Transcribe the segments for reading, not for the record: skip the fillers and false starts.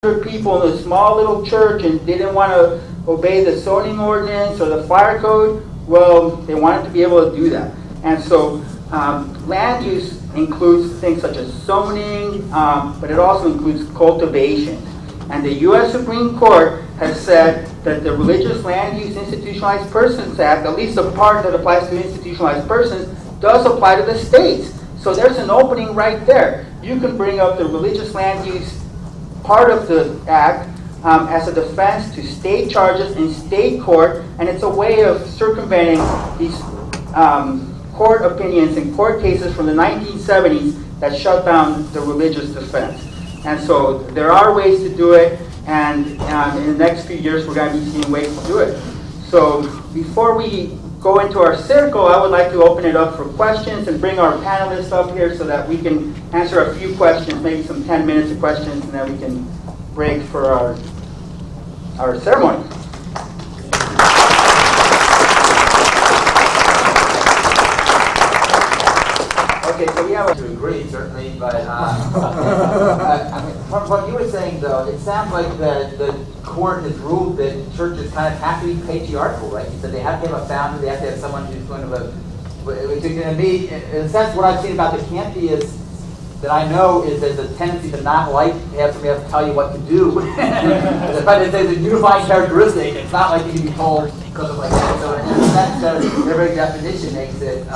people in a small little church and didn't want to obey the zoning ordinance or the fire code, well, they wanted to be able to do that. And so land use includes things such as zoning, but it also includes cultivation. And the U.S. Supreme Court has said that the Religious Land Use Institutionalized Persons Act, at least the part that applies to institutionalized persons, does apply to the states. So there's an opening right there. You can bring up the religious land use part of the act as a defense to state charges in state court, and it's a way of circumventing these court opinions and court cases from the 1970s that shut down the religious defense. And so there are ways to do it, and in the next few years we're going to be seeing ways to do it. So before we go into our circle, I would like to open it up for questions and bring our panelists up here so that we can answer a few questions, maybe some 10 minutes of questions, and then we can break for our ceremony. Okay, so we have to agree, certainly, but from what you were saying, though, it sounds like the court has ruled that churches kind of have to be patriarchal, right? You said they have to have a founder, they have to have someone who's going to be, in a sense, what I've seen about the campus that I know is there's a tendency to not like to have somebody else tell you what to do. But it's a unifying characteristic. It's not like you can be told because of like that. So in that sense, their very definition makes it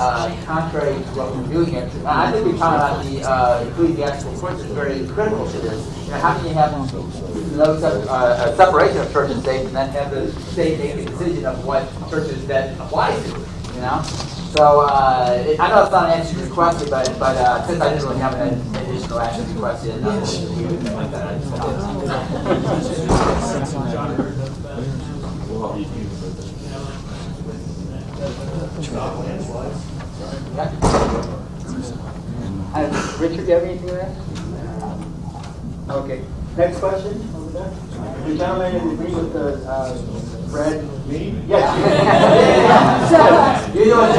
contrary to what we're doing here. I think we're talking about the ecclesiastical courts is very critical to this. You know, how can you have a separation of church and state and then have the state make a decision of what churches that apply to? You know? So I know it's not an answer to your question, but since I didn't really have an additional answer to your question, like that. Richard, do you have anything to add? Okay. Next question over there. The gentleman in agree with the red. Me? Yes. You know what?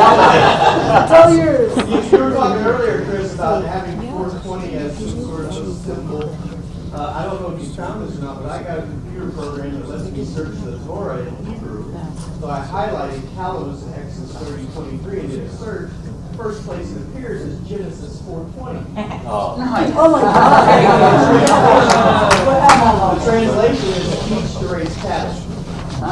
Tell yours. You were talking earlier, Chris, about having 420 as some sort of symbol. I don't know if you found this or not, but I got a computer program that lets me search the Torah in Hebrew. So I highlighted Kalos in Exodus 30:23 and did a search. First place it appears is Genesis 4:20. Oh. Nice. Oh my God. The translation is teach to raise cattle. You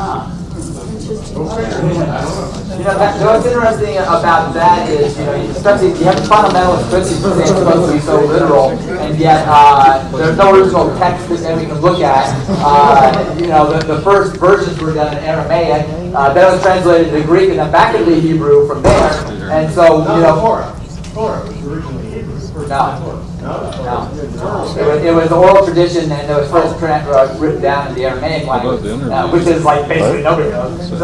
know, what's interesting about that is, you know, especially you have fundamentalist Christians who say it's supposed to be so literal, and yet there's no original text that we can look at. You know, the first versions were done in Aramaic, then it was translated into Greek, and then back into Hebrew from there. And so, you know, Torah was originally Hebrew. No. It was oral tradition, and it was first written down in the Aramaic language, which is like basically nobody knows. So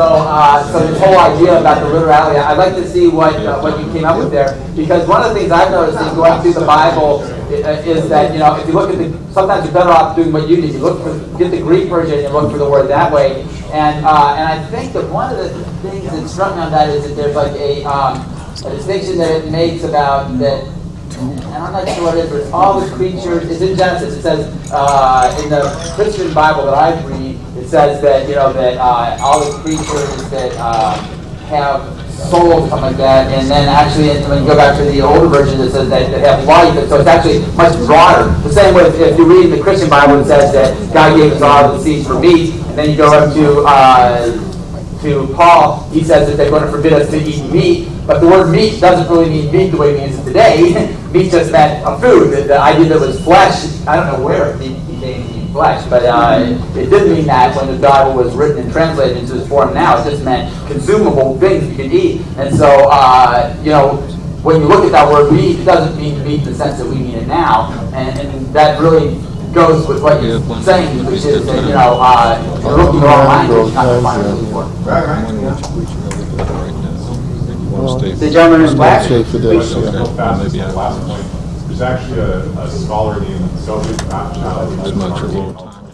this whole idea about the literality, I'd like to see what you came up with there, because one of the things I've noticed in going through the Bible is that, you know, if you look at sometimes you're better off doing what you did. You get the Greek version and look for the word that way. And I think that one of the things that struck me on that is that there's like a distinction that it makes about that. And I'm not sure what it is, but it's all the creatures. It's in Genesis. It says in the Christian Bible that I read, it says that, you know, that all the creatures that have souls, something like that. And then actually, when you go back to the older version, it says that they have life. And so it's actually much broader. The same way if you read the Christian Bible, it says that God gave us all the seeds for meat. And then you go up to Paul, he says that they're going to forbid us to eat meat. But the word meat doesn't really mean meat the way it means it today. Meat just meant a food. The idea that it was flesh, I don't know where it became flesh, but it didn't mean that when the Bible was written and translated into this form now. It just meant consumable things you could eat. And so, you know, when you look at that word meat, it doesn't mean meat in the sense that we mean it now. And that really goes with what you're saying, which is that, you know, you're looking at our language, not to find what we want. Right. The gentleman in black. Maybe last point. There's actually a scholar named Sophie It's much a little time.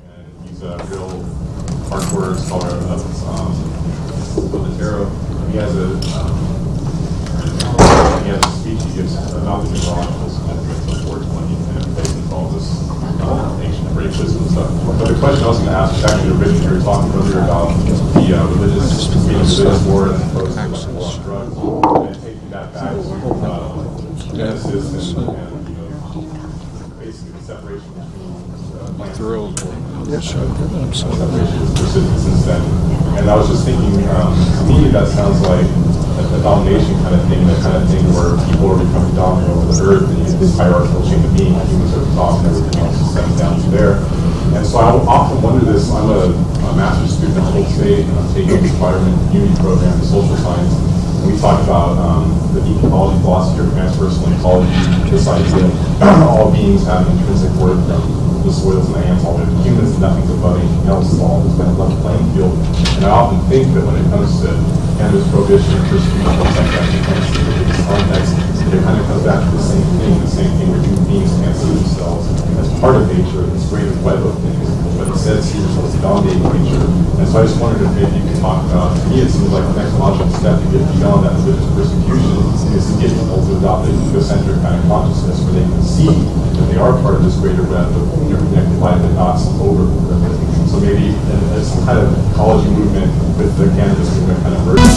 And he's a real hardcore scholar of the tarot. He has a speech he gives about the numerological significance of 420. question I was going to ask is actually Richard, you were talking earlier about the religious war and opposed to the war on drugs, and taking that back to Genesis and basically the separation between plants and people. Separation has persisted since then. And I was just thinking, to me, that sounds like a domination kind of thing where people are becoming dominant over the earth and this hierarchical chain of being, humans are top and everything else is stepping down to there. And so I often wonder this. I'm a master's student at Old State, and I'm taking an environment community program in social science. And we talk about the deep ecology philosophy or transpersonal ecology, this idea of all beings have intrinsic worth, the soils and the ants, all the humans, nothing's above anything else, it's all this kind of level playing field. And I often think that when it comes to cannabis prohibition and persecution, like that, in this context, it kind of comes back to the same thing where human beings can't see themselves as part of nature, this greater web of things, but instead see themselves dominating nature. And so I just wondered if maybe you could talk about, to me it seems like the next logical step to get beyond that religious persecution is to get people to adopt an egocentric kind of consciousness where they can see that they are part of this greater web of interconnected life and not some over. So maybe some kind of ecology movement with the cannabis movement kind of merging.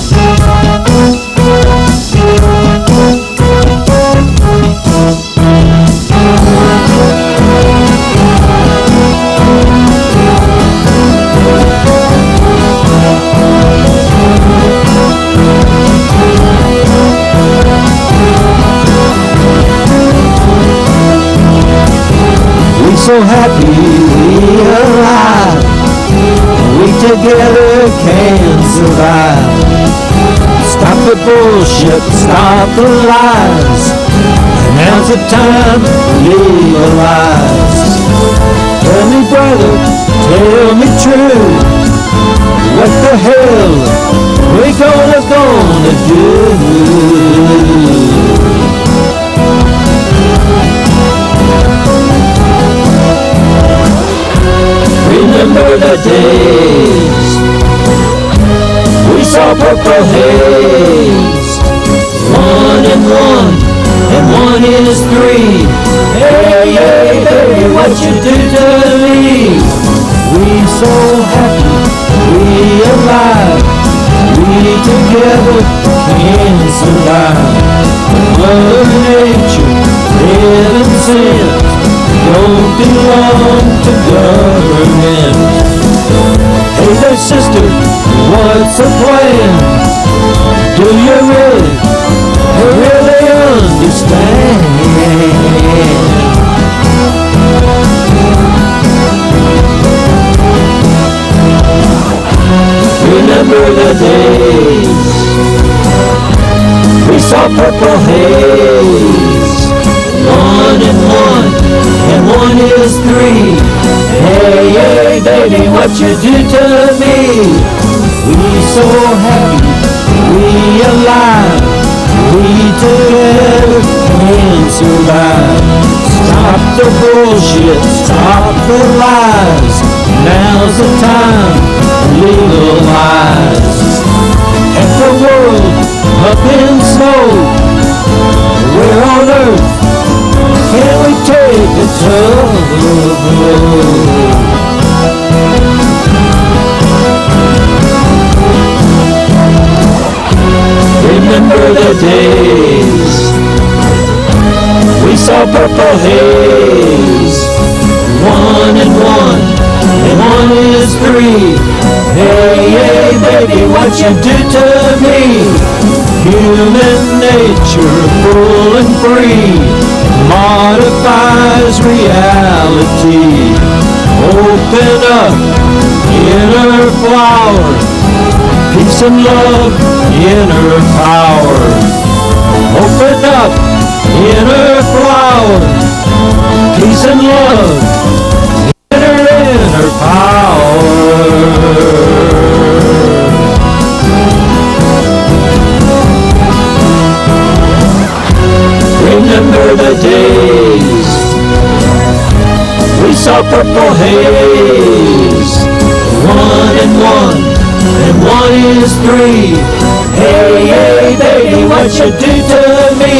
So happy we alive, we together can survive. Stop the bullshit, stop the lies, now's the time to legalize. Tell me brother, tell me true, what the hell we gonna do? Remember the days we saw purple haze, 1 and 1 is 3. Hey, hey, baby, what you do to me? We so happy, we alive, we together can survive. Mother Nature, heaven sent, don't belong to government. Hey there sister, what's the plan? Do you really understand? Remember the days we saw purple haze, 1 and 1 is 3. Hey, hey, baby, what you do to me? We so happy, we alive, we together can survive. Stop the bullshit, stop the lies, now's the time to legalize. Half the world up in smoke, where on earth can we take the trouble? Remember the days we saw purple haze, 1 and 1 is 3. Hey, hey, baby, what you do to me? Human nature, full and free, modifies reality. Open up, inner flower, peace and love, inner power. Open up, inner flower, peace and love, inner power. Remember the days we saw purple haze, 1 and 1 is 3. Hey, hey, baby, what you do to me?